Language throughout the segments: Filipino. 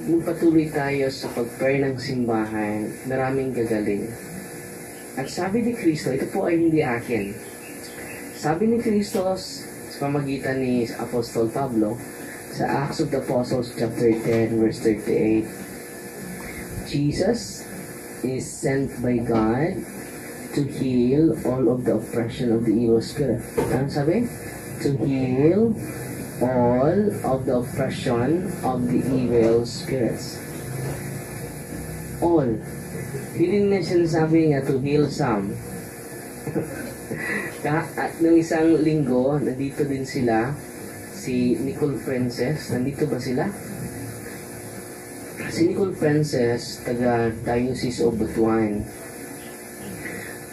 magpatuloy tayo sa pag-pray ng simbahan, maraming gagaling. At sabi ni Kristo, ito po ay hindi akin. Sabi ni Kristo sa pamagitan ni Apostol Pablo, sa Acts of the Apostles chapter 10 verse 38, Jesus is sent by God to heal all of the oppression of the evil spirit. Ano sabi? To heal all of the oppression of the evil spirits. All. Hindi na sinasabi nga to heal some. At nung isang linggo, nandito din sila, si Nicole Princess. Nandito ba sila? Si Nicole Princess, taga Diocese of Butuan.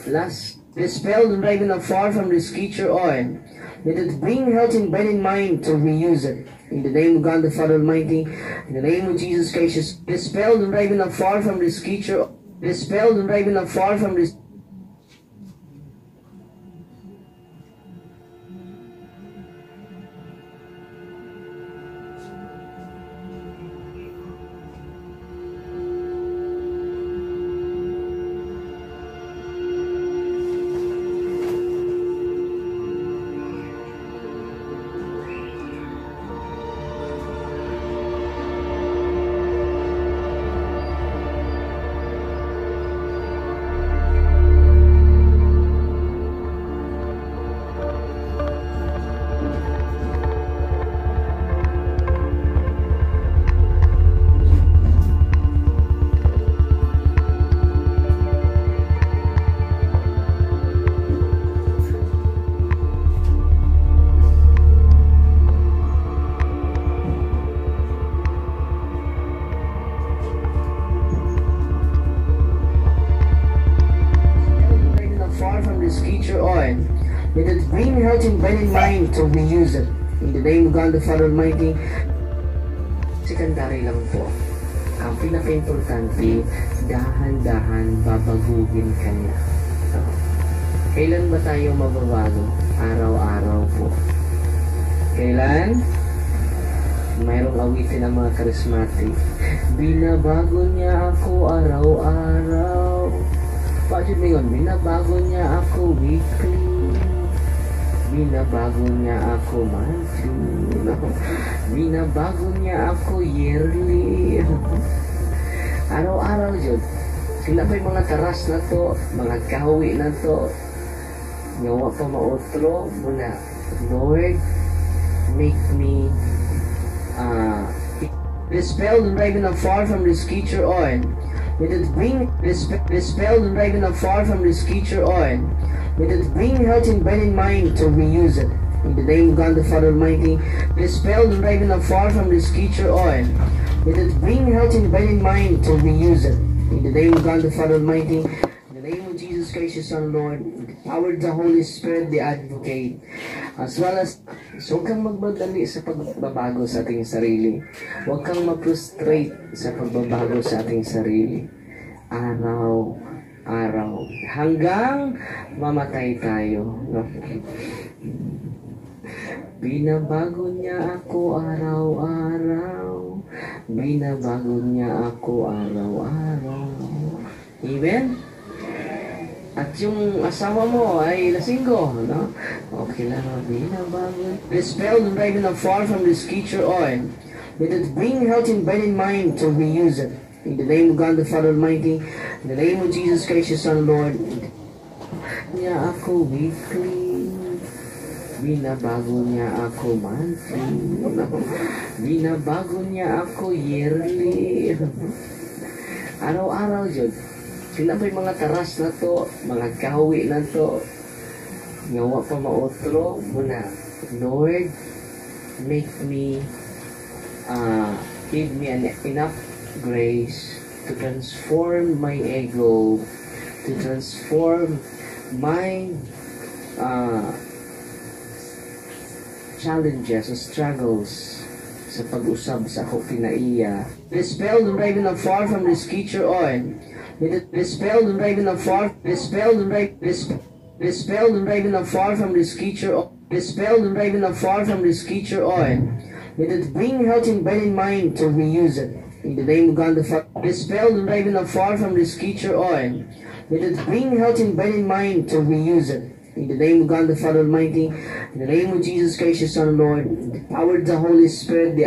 Last, dispel the dragon afar from this creature oil. Let it bring health in body and mind to reuse it. In the name of God the Father Almighty, in the name of Jesus Christ, dispel the dragon afar from this creature. Dispel the dragon afar from this. Let it bring health in body and mind to reuse it. In the name of God the Father Almighty. Secondary lang po. Ang pinaka-importante, dahan-dahan babaguhin ka niya. Kailan ba tayo mababago? Araw-araw po. Kailan? Mayroong awitin ng mga charismatic. Binabago niya ako araw-araw. Bakit mo yun? Binabago niya ako weekly. Binabago niya ako monthly. Binabago niya ako yearly. Araw-araw yun. Sila ba'y mga taras na to, mga kahawi na to, ngawa pa mautro muna. Lord, make me dispel the dragon afar from this creature oil. Let it bring dispel the dragon afar from this creature oil. Let it bring health in body and mind to reuse it. In the name of God the Father Almighty, dispel the dragon afar from this creature oil. Let it bring health in body and mind to reuse it. In the name of God the Father Almighty, in the name of Jesus Christ, His Son, Lord, with the power of the Holy Spirit, the Advocate, as well as, so huwag kang magmadali sa pagbabago sa ating sarili. Huwag kang ma-frustrate sa pagbabago sa ating sarili. Araw-araw. Hanggang mamatay tayo. No? Binabago niya ako araw-araw. Binabago niya ako araw-araw. Amen? At yung asawa mo ay lasinggo, no? Okay lang, binabago. Dispel the dragon afar from this creature oil. Let it bring health in body and mind to reuse it. In the name of God the Father Almighty, in the name of Jesus Christ, His Son, Lord, niya ako weekly. Binabago niya ako monthly. Binabago niya ako yearly. Araw-araw yun. Sila ba'y mga taras na to, mga kahawi na to, ngawa pa mautro muna. Lord, make me, give me enough grace to transform my ego, to transform my challenges or struggles sa pag-usab sa ako kinaiya. Dispel the dragon afar from this creature oil. Dispel the dragon afar. Dispel the dragon afar from this creature. Dispel the dragon afar from this creature oil. Let it bring health in body and mind to reuse it. In the name of God the Father, dispel the raven afar from this creature oil. Let it bring health in body and mind to reuse it. In the name of God the Father Almighty, in the name of Jesus Christ, your Son, Lord, the power of the Holy Spirit, the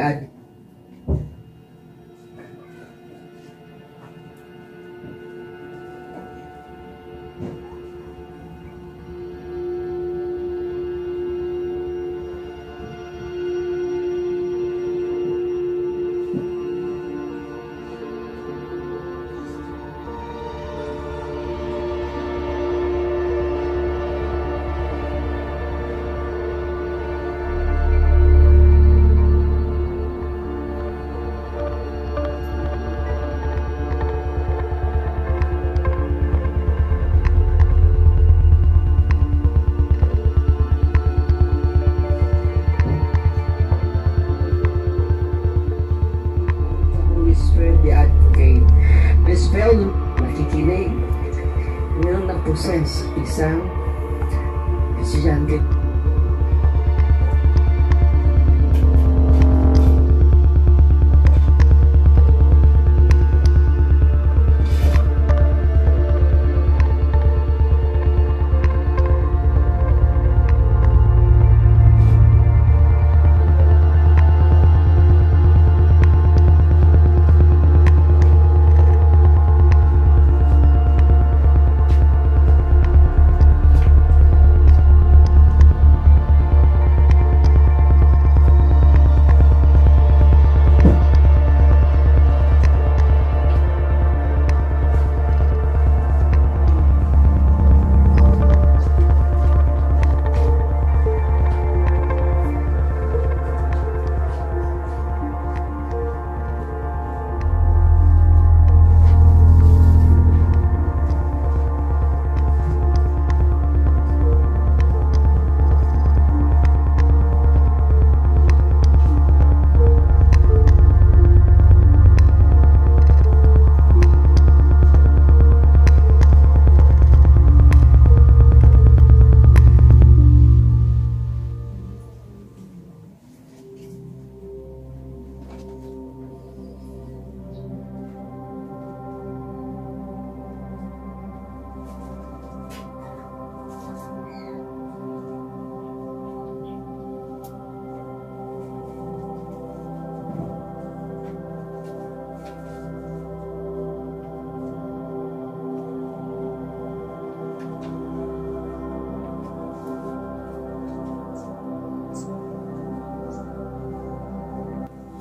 the advocate. Dispel, nakikinig. Mayroong na-possess isang estudyante.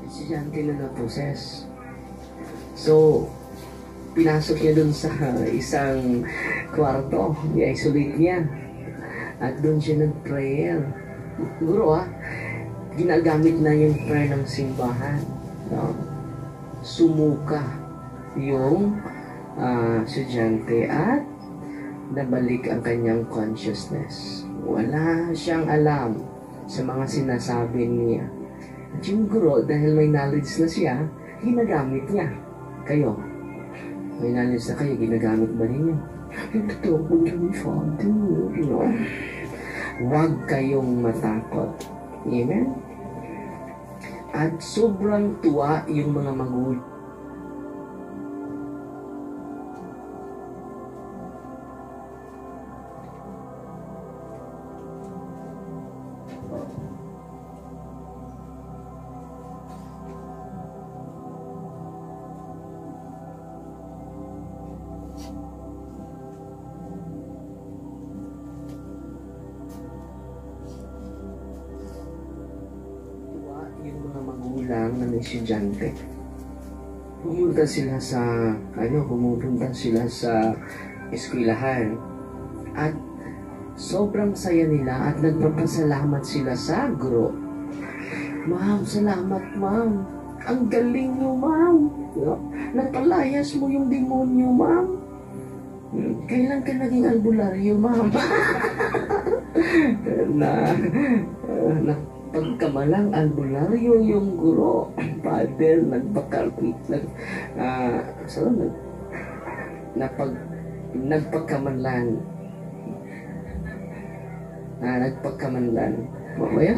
Estudyante na na-possess. So, pinasok niya dun sa isang kwarto, i-isolate niya. At dun siya nag-prayer. Siguro ginagamit na yung prayer ng simbahan. No? Sumuka yung estudyante at nabalik ang kanyang consciousness. Wala siyang alam sa mga sinasabi niya. At yung guro, dahil may knowledge na siya, ginagamit niya. Kayo, may knowledge na kayo, ginagamit ba ninyo? Ito po yung Father, Huwag kayong matakot. Amen? At sobrang tuwa yung mga magulang. Yung mga magulang ng estudyante. Pumunta sila sa eskwelahan. At sobrang saya nila at nagpapasalamat sila sa guro. Ma'am, salamat ma'am. Ang galing mo ma'am. Napalayas mo yung demonyo ma'am. Kailan ka naging albularyo ma'am? Pagkamalang albularyo yung guro, father, nagpagkamalan. Mamaya,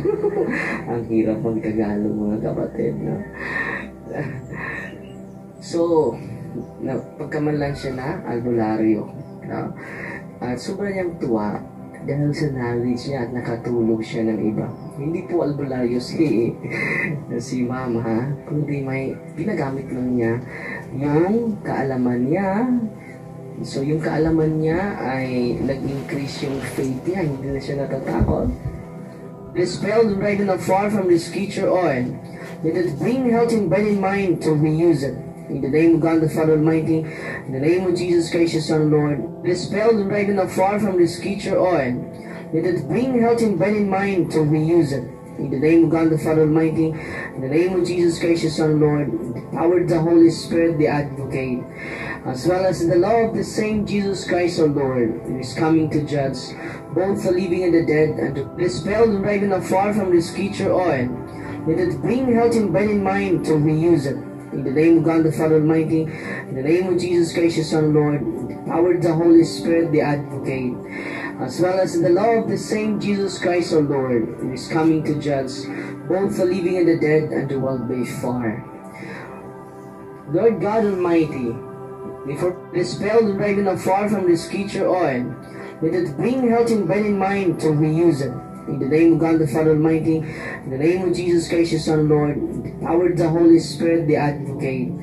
ang hirap magtagalog mga kapatid, no? So, pagkamanlan siya na albularyo. No? At sobrang niyang tuwa dahil sa knowledge niya at nakatulog siya ng iba. Hindi po albularyo si mama, kundi may ginagamit lang niya yung kaalaman niya. So, yung kaalaman niya ay nag-increase yung faith niya. Hindi na siya natatakot. Dispel the dragon afar from this creature oil. Let it bring health in body and mind to reuse it. In the name of God the Father Almighty, in the name of Jesus Christ, your Son, Lord, dispel the dragon afar from this creature oil. Let it bring health in body and mind to reuse it. In the name of God the Father Almighty, in the name of Jesus Christ, your Son, Lord, empower the Holy Spirit, the Advocate, as well as in the law of the same Jesus Christ, our Lord, who is coming to judge both the living and the dead, and to dispel the dragon afar from this creature oil. Let it bring health in body and mind to reuse it. In the name of God the Father Almighty, in the name of Jesus Christ, your Son, Lord, empower the Holy Spirit, the Advocate, as well as in the law of the same Jesus Christ, our Lord, who is coming to judge both the living and the dead, and the world by far. Lord God Almighty, before dispel the dragon afar from this creature oil, let it bring health in body and mind to reuse it. In the name of God the Father Almighty, in the name of Jesus Christ, your Son, Lord, empower the Holy Spirit, the Advocate,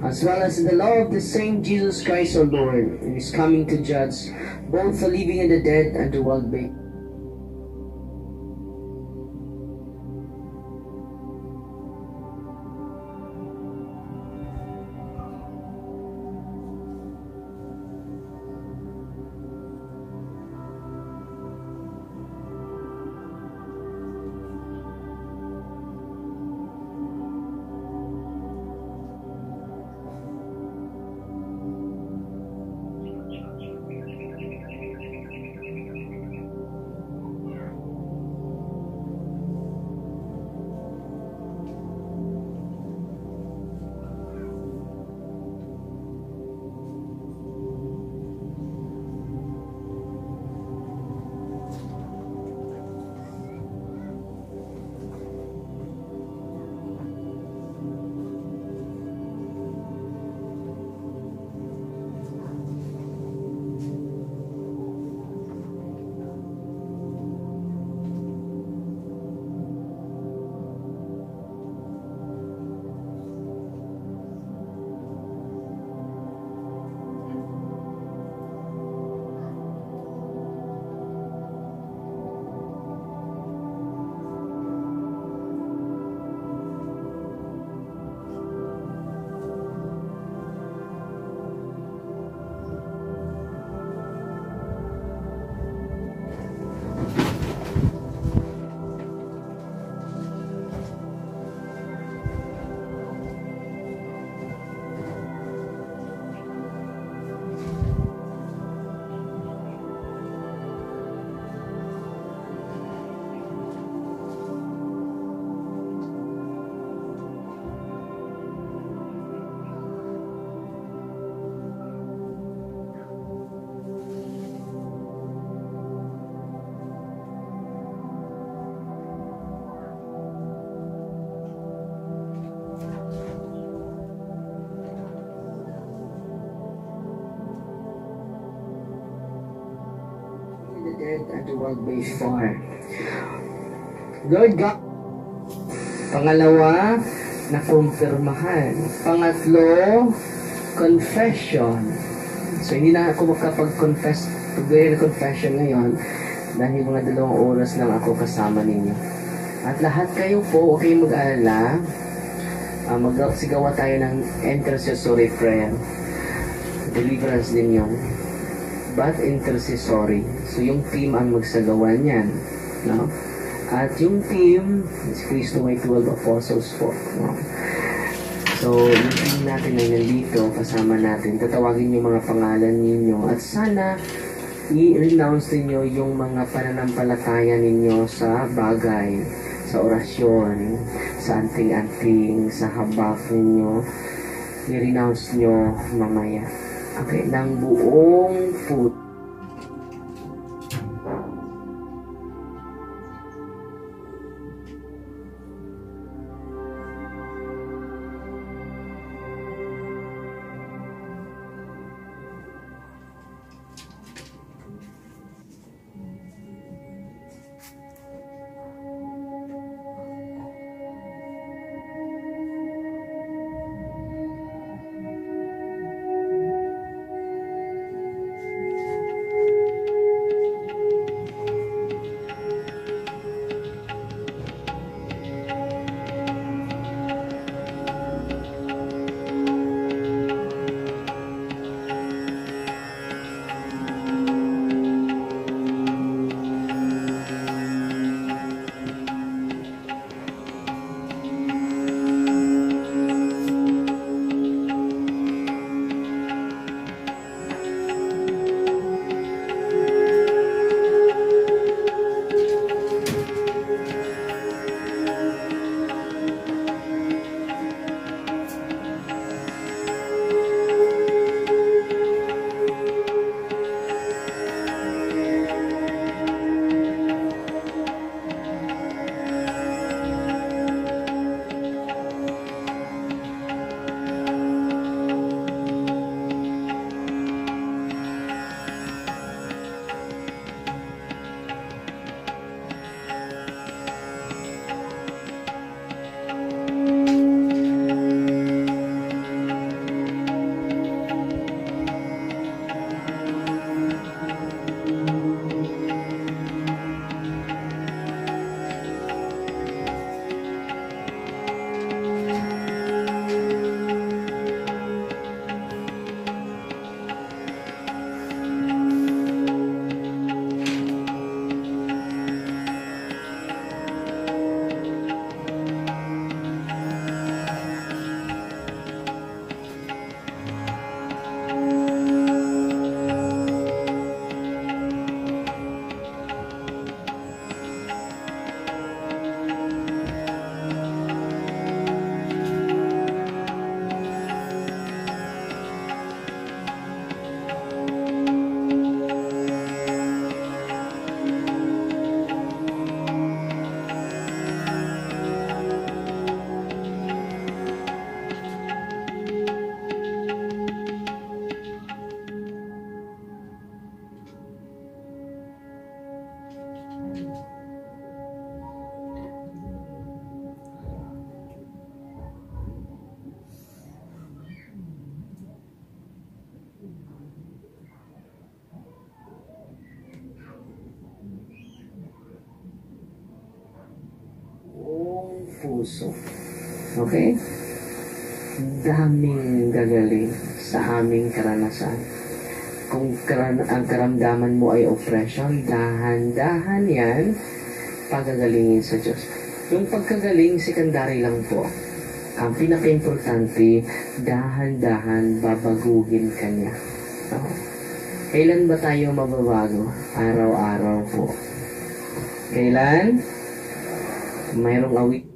as well as in the law of the same Jesus Christ, our Lord, who is coming to judge both the living and the dead, and the world by. Dead and the world by far. Lord God, pangalawa, nakumpirmahan. Pangatlo, confession. So, hindi na ako makapag-confess, pag-gawin na confession ngayon, dahil mga 2 oras lang ako kasama ninyo. At lahat kayo po, huwag kayong mag-alala, magsigawa tayo ng intercessory prayer. Deliverance din yun. But intercessory. So, yung team ang magsagawa niyan. No? At yung team is Cristo may 12 apostles po. No? So, yung team natin ay nandito, kasama natin. Tatawagin yung mga pangalan ninyo. At sana, i-renounce ninyo yung mga pananampalataya ninyo sa bagay, sa orasyon, sa anting-anting, sa habak ninyo. I-renounce nyo mamaya. Okay, ng buong puso. puso. Okay? Daming gagaling sa aming karanasan. Kung ang karamdaman mo ay oppression, dahan-dahan yan, pagagalingin sa Diyos. Yung pagkagaling, secondary lang po. Ang pinaka-importante, dahan-dahan babaguhin ka niya. No? Kailan ba tayo mababago? Araw-araw po. Kailan? Mayroong awit